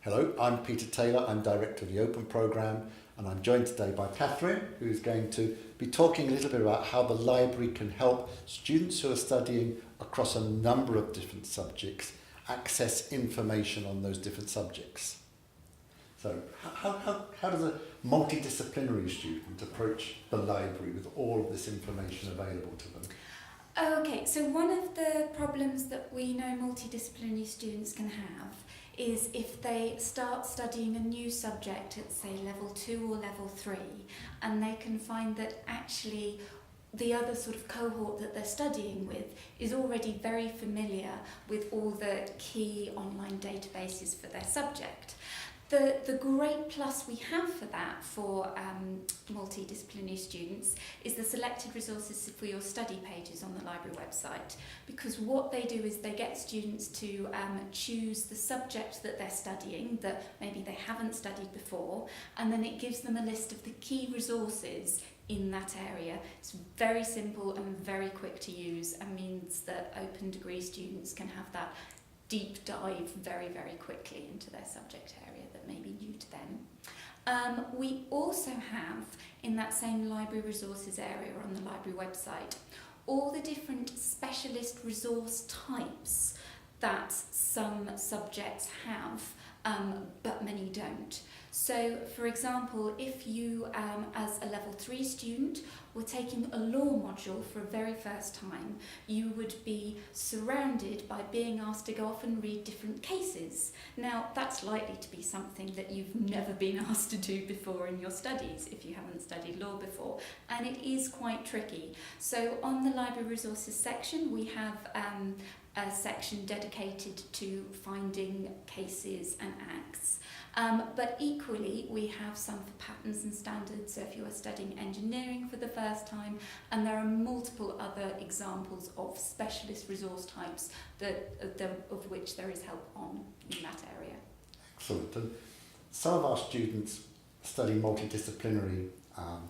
Hello, I'm Peter Taylor, I'm Director of the Open Programme, and I'm joined today by Catherine, who's going to be talking a little bit about how the library can help students who are studying across a number of different subjects access information on those different subjects. So how does a multidisciplinary student approach the library with all of this information available to them? Okay, so one of the problems that we know multidisciplinary students can have is if they start studying a new subject at, say, level 2 or level 3, and they can find that actually the other sort of cohort that they're studying with is already very familiar with all the key online databases for their subject. The great plus we have for that for multidisciplinary students is the selected resources for your study pages on the library website, because what they do is they get students to choose the subject that they're studying that maybe they haven't studied before, and then it gives them a list of the key resources in that area. It's very simple and very quick to use, and means that open degree students can have that deep dive very, very quickly into their subject area that may be new to them. We also have, in that same library resources area on the library website, all the different specialist resource types that some subjects have, but many don't. So, for example, if you, as a level 3 student, were taking a law module for the very first time, you would be surrounded by being asked to go off and read different cases. Now, that's likely to be something that you've never been asked to do before in your studies if you haven't studied law before, and it is quite tricky. So, on the library resources section, we have a section dedicated to finding cases and acts. But equally, we have some for patterns and standards, so if you are studying engineering for the first time, and there are multiple other examples of specialist resource types of which there is help on in that area. Excellent. And some of our students study multidisciplinary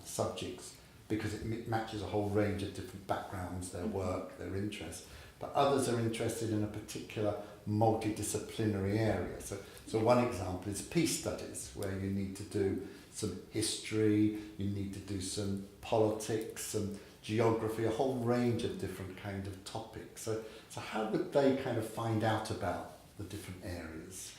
subjects because it matches a whole range of different backgrounds, their work, their interests, but others are interested in a particular multidisciplinary area. So one example is peace studies, where you need to do some history, you need to do some politics, some geography, a whole range of different kind of topics. So how would they kind of find out about the different areas?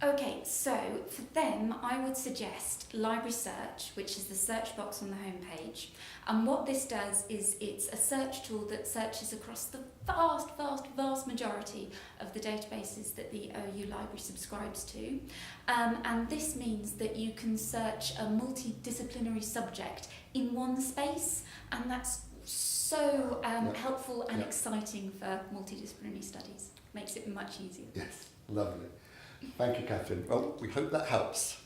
Okay, so for them, I would suggest Library Search, which is the search box on the homepage. And what this does is it's a search tool that searches across the vast majority of the databases that the OU library subscribes to. And this means that you can search a multidisciplinary subject in one space, and that's so helpful and exciting for multidisciplinary studies. Makes it much easier. Yes, lovely. Thank you, Catherine. Well, we hope that helps.